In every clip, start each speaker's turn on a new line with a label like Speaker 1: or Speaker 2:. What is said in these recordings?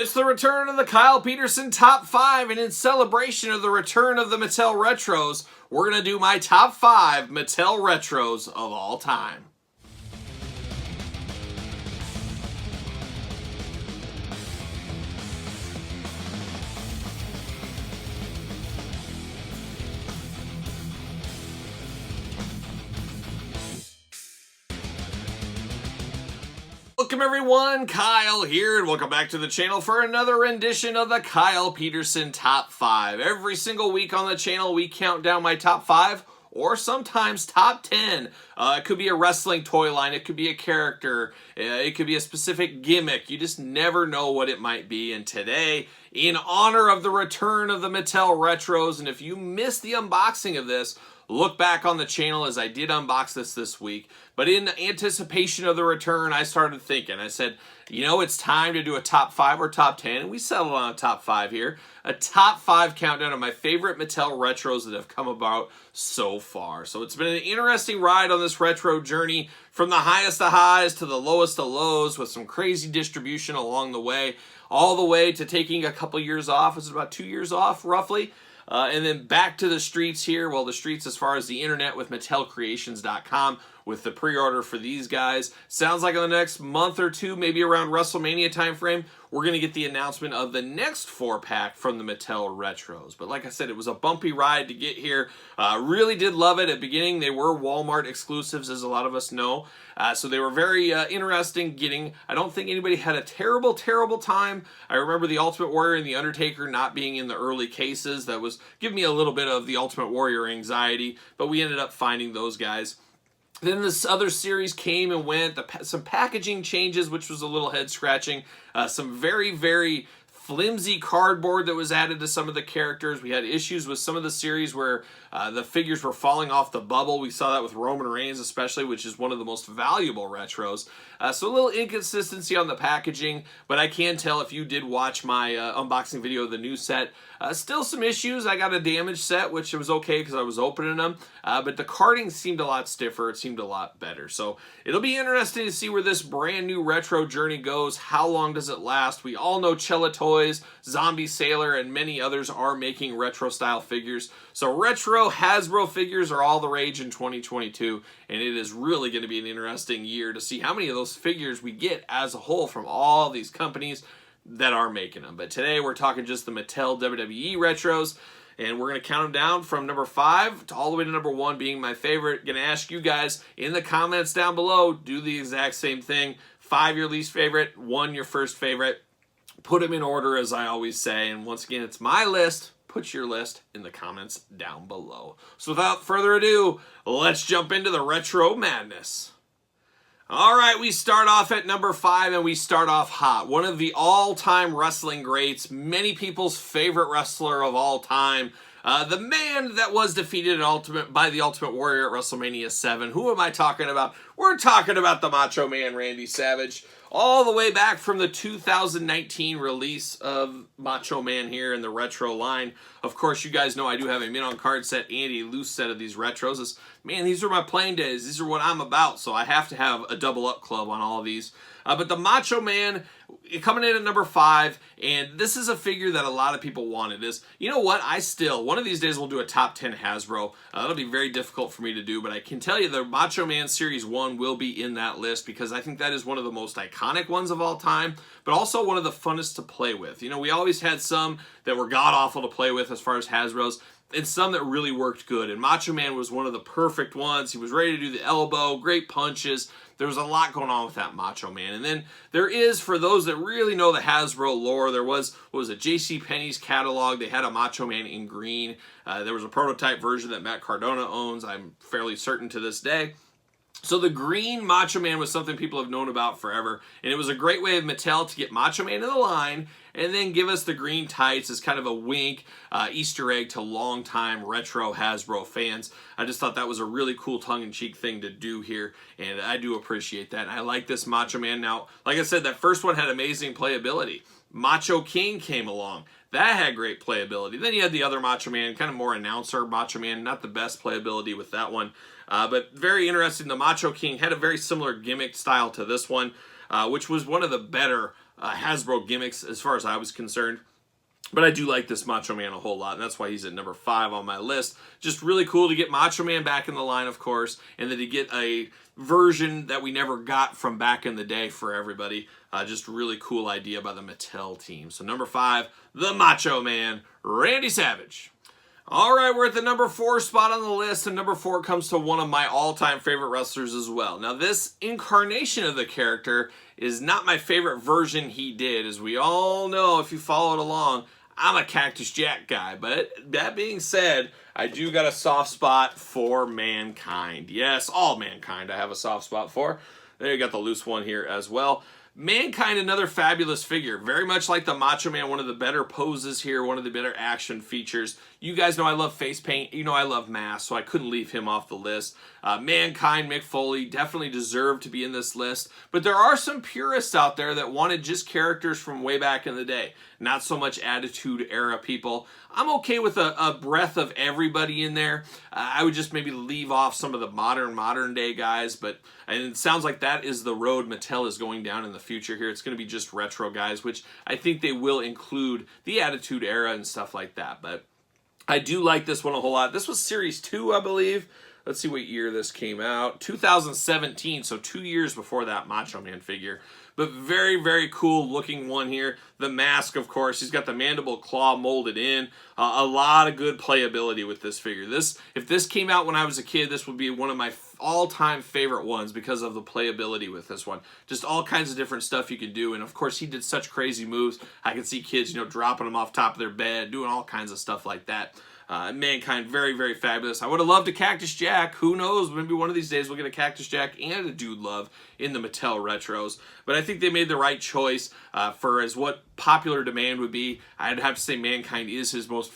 Speaker 1: It's the return of the Kyle Peterson Top 5, and in celebration of the return of the Mattel Retros, we're going to do my Top 5 Mattel Retros of all time. Welcome everyone, Kyle here, and welcome back to the channel for another rendition of the Kyle Peterson Top 5. Every single week on the channel, we count down my top 5, or sometimes top 10. It could be a wrestling toy line, it could be a character, it could be a specific gimmick. You just never know what it might be. And today, in honor of the return of the Mattel Retros, and if you missed the unboxing of this, look back on the channel as I did unbox this week. But in anticipation of the return, I started thinking. I said, you know, it's time to do a top 5 or top 10. And we settled on a top 5 here. A top 5 countdown of my favorite Mattel Retros that have come about so far. So it's been an interesting ride on this retro journey, from the highest of highs to the lowest of lows, with some crazy distribution along the way, all the way to taking a couple years off. It's about 2 years off, roughly. And then back to the streets here. Well, the streets as far as the internet with MattelCreations.com with the pre-order for these guys. Sounds like in the next month or two, maybe around WrestleMania time frame, we're going to get the announcement of the next 4-pack from the Mattel Retros. But like I said, it was a bumpy ride to get here. Really did love it. At the beginning, they were Walmart exclusives, as a lot of us know. So they were very interesting getting. I don't think anybody had a terrible time. I remember the Ultimate Warrior and the Undertaker not being in the early cases. That was giving me a little bit of the Ultimate Warrior anxiety, but we ended up finding those guys. Then this other series came and went. Some packaging changes, which was a little head-scratching. Some very flimsy cardboard that was added to some of the characters. We had issues with some of the series where the figures were falling off the bubble. We saw that with Roman Reigns especially, which is one of the most valuable retros. So a little inconsistency on the packaging, but I can tell if you did watch my unboxing video of the new set, still some issues. I got a damaged set, which was okay because I was opening them, but the carding seemed a lot stiffer. It seemed a lot better. So it'll be interesting to see where this brand new retro journey goes. How long does it last? We all know Cella Toys, Zombie Sailor, and many others are making retro style figures. So retro Hasbro figures are all the rage in 2022, and it is really going to be an interesting year to see how many of those figures we get as a whole from all these companies that are making them. But today we're talking just the Mattel WWE Retros, and we're going to count them down from number 5 to all the way to number 1 being my favorite. Going to ask you guys in the comments down below, do the exact same thing. 5 your least favorite, 1 your first favorite. Put them in order, as I always say, and once again, it's my list. Put your list in the comments down below. So without further ado, let's jump into the retro madness. All right, we start off at number 5, and we start off hot. One of the all-time wrestling greats, many people's favorite wrestler of all time, the man that was defeated by the Ultimate Warrior at WrestleMania 7. Who am I talking about? We're talking about the Macho Man, Randy Savage. All the way back from the 2019 release of Macho Man here in the retro line. Of course, you guys know I do have a mint-on-card set and a loose set of these retros. Man, these are my playing days. These are what I'm about, so I have to have a double-up club on all of these. But the Macho Man, coming in at number 5, and this is a figure that a lot of people wanted. You know what? One of these days we'll do a top 10 Hasbro. That'll be very difficult for me to do, but I can tell you the Macho Man Series 1 will be in that list because I think that is one of the most iconic ones of all time, but also one of the funnest to play with. You know, we always had some that were god-awful to play with as far as Hasbro's, and some that really worked good, and Macho Man was one of the perfect ones. He was ready to do the elbow, great punches. There was a lot going on with that Macho Man. And then there is, for those that really know the Hasbro lore, there was, what was it, JCPenney's catalog. They had a Macho Man in green. There was a prototype version that Matt Cardona owns, I'm fairly certain to this day. So the green Macho Man was something people have known about forever, and it was a great way of Mattel to get Macho Man in the line and then give us the green tights as kind of a wink, Easter egg to longtime retro Hasbro fans. I just thought that was a really cool tongue-in-cheek thing to do here, and I do appreciate that. And I like this Macho Man. Now, like I said, that first one had amazing playability. Macho King came along. That had great playability. Then you had the other Macho Man, kind of more announcer Macho Man, not the best playability with that one. But very interesting. The Macho King had a very similar gimmick style to this one, which was one of the better Hasbro gimmicks as far as I was concerned. But I do like this Macho Man a whole lot, and that's why he's at number 5 on my list. Just really cool to get Macho Man back in the line, of course, and then to get a version that we never got from back in the day for everybody. Just really cool idea by the Mattel team. So number 5, the Macho Man, Randy Savage. All right, we're at the number 4 spot on the list, and number 4 comes to one of my all-time favorite wrestlers as well. Now, this incarnation of the character is not my favorite version he did. As we all know, if you followed along, I'm a Cactus Jack guy. But that being said, I do got a soft spot for Mankind. Yes, all Mankind I have a soft spot for. There you got the loose one here as well. Mankind, another fabulous figure. Very much like the Macho Man, one of the better poses here, one of the better action features. You guys know I love face paint. You know I love masks, so I couldn't leave him off the list. Mankind, Mick Foley, definitely deserved to be in this list. But there are some purists out there that wanted just characters from way back in the day. Not so much Attitude Era people. I'm okay with a breath of everybody in there. I would just maybe leave off some of the modern day guys, and it sounds like that is the road Mattel is going down in the future here. It's going to be just retro guys, which I think they will include the Attitude Era and stuff like that. But I do like this one a whole lot. This was Series 2, I believe. Let's see what year this came out. 2017, so 2 years before that Macho Man figure. But very, very cool looking one here. The mask, of course. He's got the mandible claw molded in. A lot of good playability with this figure. If this came out when I was a kid, this would be one of my all-time favorite ones because of the playability with this one. Just all kinds of different stuff you can do. And, of course, he did such crazy moves. I can see kids, dropping them off top of their bed, doing all kinds of stuff like that. Mankind, very, very fabulous. I would have loved a Cactus Jack. Who knows? Maybe one of these days we'll get a Cactus Jack and a Dude Love in the Mattel Retros. But I think they made the right choice for as what popular demand would be. I'd have to say Mankind is his most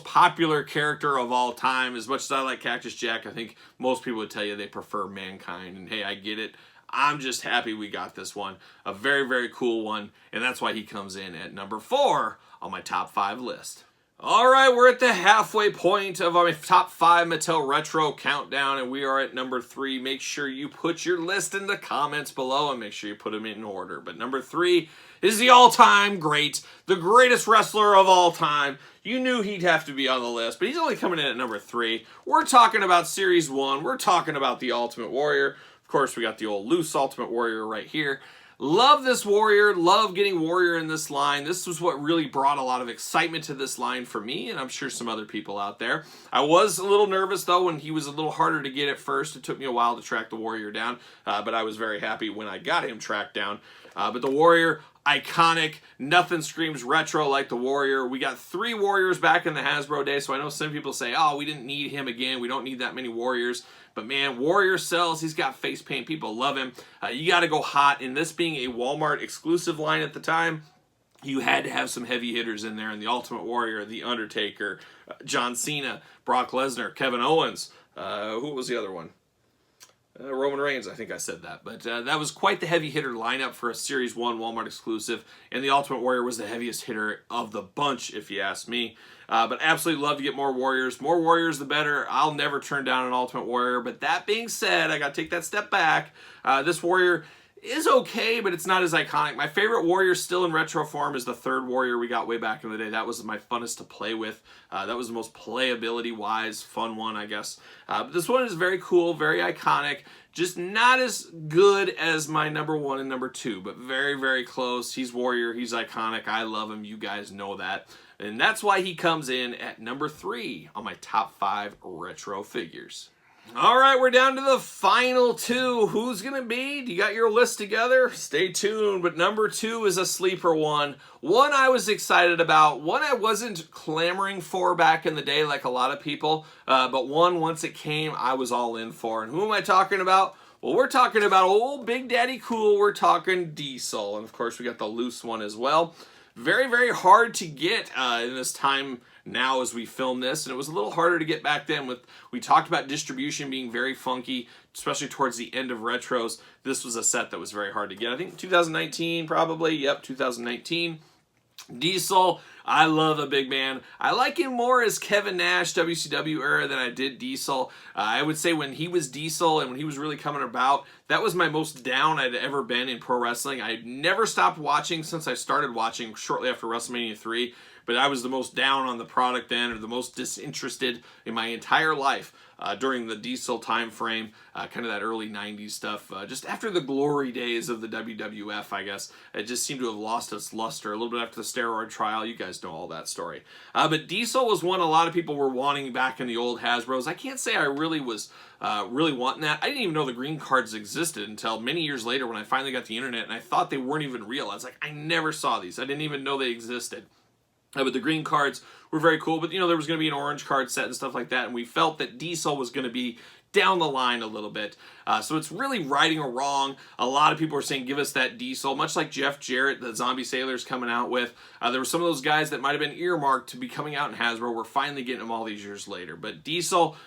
Speaker 1: popular character of all time. As much as I like Cactus Jack, I think most people would tell you they prefer Mankind. And hey, I get it. I'm just happy we got this one. A very, very cool one. And that's why he comes in at number 4 on my top 5 list. All right, we're at the halfway point of our top 5 Mattel Retro countdown, and we are at number 3. Make sure you put your list in the comments below, and make sure you put them in order. But number 3 is the all-time great, the greatest wrestler of all time. You knew he'd have to be on the list, but he's only coming in at number 3. We're talking about Series 1. We're talking about the Ultimate Warrior. Of course, we got the old loose Ultimate Warrior right here. Love this Warrior, love getting Warrior in this line. This was what really brought a lot of excitement to this line for me, and I'm sure some other people out there. I was a little nervous, though, when he was a little harder to get at first. It took me a while to track the Warrior down, but I was very happy when I got him tracked down. But the Warrior, iconic. Nothing screams retro like the Warrior. We got 3 Warriors back in the Hasbro day, so I know some people say, oh, we didn't need him again. We don't need that many Warriors. But man, Warrior sells. He's got face paint. People love him. You got to go hot. And this being a Walmart exclusive line at the time, you had to have some heavy hitters in there. And the Ultimate Warrior, The Undertaker, John Cena, Brock Lesnar, Kevin Owens. Who was the other one? Roman Reigns, I think I said that. But that was quite the heavy hitter lineup for a Series 1 Walmart exclusive. And the Ultimate Warrior was the heaviest hitter of the bunch, if you ask me. But absolutely love to get more Warriors. More Warriors, the better. I'll never turn down an Ultimate Warrior. But that being said, I got to take that step back. This Warrior is okay, but it's not as iconic. My favorite Warrior still in retro form is the 3rd Warrior we got way back in the day. That was my funnest to play with. That was the most playability-wise fun one, I guess. But this one is very cool, very iconic. Just not as good as my number 1 and number 2, but very, very close. He's Warrior. He's iconic. I love him. You guys know that. And that's why he comes in at number 3 on my top 5 retro figures. All right, we're down to the final 2. Who's going to be? Do you got your list together? Stay tuned. But number 2 is a sleeper one. One I was excited about. One I wasn't clamoring for back in the day like a lot of people. But one, once it came, I was all in for. And who am I talking about? Well, we're talking about old Big Daddy Cool. We're talking Diesel. And, of course, we got the loose one as well. Very, very hard to get in this time now as we film this, and it was a little harder to get back then. We talked about distribution being very funky, especially towards the end of retros. This was a set that was very hard to get. I think 2019 probably. Yep, 2019. Diesel, I love the big man. I like him more as Kevin Nash WCW era than I did Diesel. I would say when he was Diesel and when he was really coming about, that was my most down I'd ever been in pro wrestling. I never stopped watching since I started watching shortly after WrestleMania 3, but I was the most down on the product then, or the most disinterested in my entire life during the Diesel time frame, kind of that early 90s stuff. Just after the glory days of the WWF, I guess. It just seemed to have lost its luster a little bit after the steroid trial. You guys know all that story. But Diesel was one a lot of people were wanting back in the old Hasbros. I can't say I really was really wanting that. I didn't even know the green cards existed until many years later when I finally got the internet, and I thought they weren't even real. I was like, I never saw these. I didn't even know they existed. But the green cards were very cool. But, you know, there was going to be an orange card set and stuff like that. And we felt that Diesel was going to be down the line a little bit. So it's really righting a wrong. A lot of people are saying, give us that Diesel. Much like Jeff Jarrett, the Zombie Sailor's coming out with. There were some of those guys that might have been earmarked to be coming out in Hasbro. We're finally getting them all these years later. But Diesel,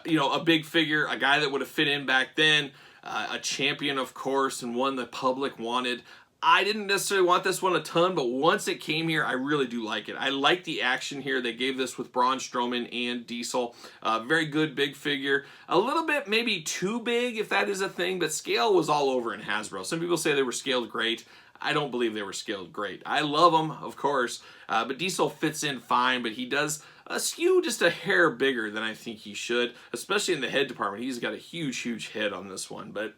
Speaker 1: you know, a big figure, a guy that would have fit in back then. A champion, of course, and one the public wanted. I didn't necessarily want this one a ton, but once it came here, I really do like it. I like the action here. They gave this with Braun Strowman and Diesel. Very good big figure. A little bit maybe too big, if that is a thing, but scale was all over in Hasbro. Some people say they were scaled great. I don't believe they were scaled great. I love them, of course, but Diesel fits in fine, but he does skew just a hair bigger than I think he should, especially in the head department. He's got a huge, huge head on this one, but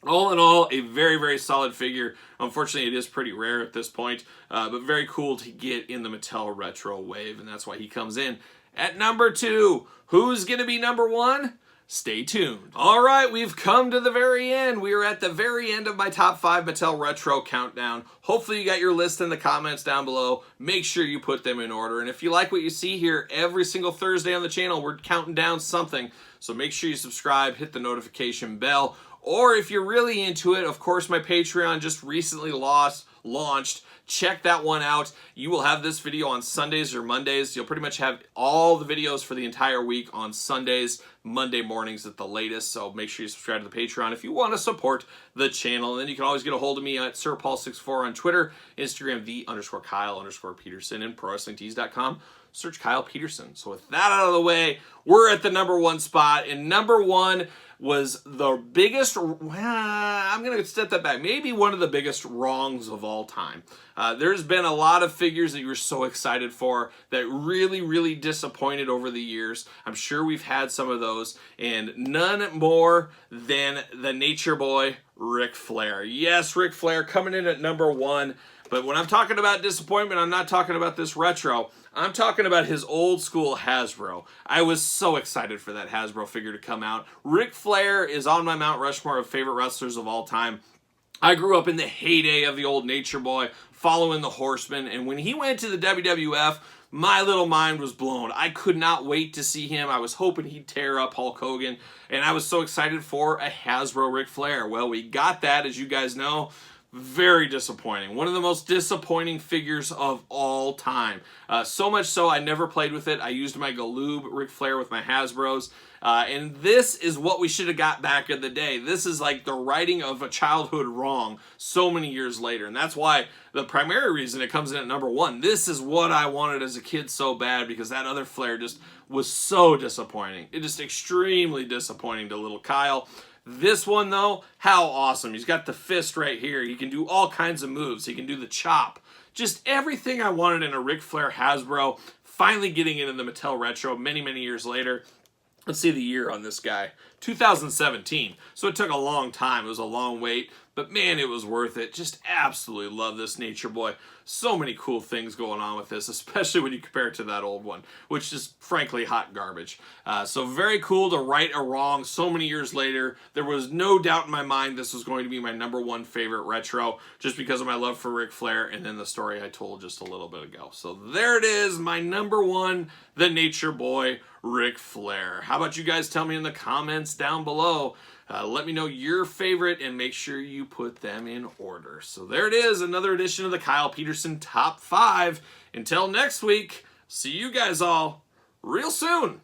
Speaker 1: all in all, a very, very solid figure. Unfortunately, it is pretty rare at this point, but very cool to get in the Mattel Retro wave, and that's why he comes in at number 2. Who's going to be number 1? Stay tuned. All right, we've come to the very end. We are at the very end of my top 5 Mattel Retro countdown. Hopefully you got your list in the comments down below. Make sure you put them in order. And if you like what you see here every single Thursday on the channel, we're counting down something. So make sure you subscribe, hit the notification bell. Or if you're really into it, of course, my Patreon just recently launched. Check that one out. You will have this video on Sundays or Mondays. You'll pretty much have all the videos for the entire week on Sundays, Monday mornings at the latest. So make sure you subscribe to the Patreon if you want to support the channel. And then you can always get a hold of me at SirPaul64 on Twitter, Instagram, _Kyle_Peterson, and ProWrestlingTees.com. Search Kyle Peterson. So with that out of the way, we're at the number 1 spot. And number 1 was the biggest, I'm going to step that back, maybe one of the biggest wrongs of all time. There's been a lot of figures that you were so excited for that really, really disappointed over the years. I'm sure we've had some of those, and none more than the Nature Boy, Ric Flair. Yes, Ric Flair coming in at number 1. But when I'm talking about disappointment, I'm not talking about this retro. I'm talking about his old school Hasbro. I was so excited for that Hasbro figure to come out. Ric Flair is on my Mount Rushmore of favorite wrestlers of all time. I grew up in the heyday of the old Nature Boy, following the Horsemen, and when he went to the WWF, my little mind was blown. I could not wait to see him. I was hoping he'd tear up Hulk Hogan, and I was so excited for a Hasbro Ric Flair. Well, we got that, as you guys know. Very disappointing. One of the most disappointing figures of all time. So much so I never played with it. I used my Galoob Ric Flair with my Hasbros. And this is what we should have got back in the day. This is like the righting of a childhood wrong so many years later. And that's why the primary reason it comes in at number 1. This is what I wanted as a kid so bad, because that other Flair just was so disappointing. It just extremely disappointing to little Kyle. This one, though, how awesome. He's got the fist right here. He can do all kinds of moves. He can do the chop. Just everything I wanted in a Ric Flair Hasbro. Finally getting it in the Mattel Retro many, many years later. Let's see the year on this guy. 2017. So it took a long time. It was a long wait. But man, it was worth it. Just absolutely love this Nature Boy. So many cool things going on with this, especially when you compare it to that old one, which is frankly hot garbage. So very cool to right a wrong so many years later. There was no doubt in my mind this was going to be my number 1 favorite retro, just because of my love for Ric Flair and then the story I told just a little bit ago. So there it is, my number 1, the Nature Boy, Ric Flair. How about you guys tell me in the comments down below? Let me know your favorite and make sure you put them in order. So there it is, another edition of the Kyle Peterson Top 5. Until next week, see you guys all real soon.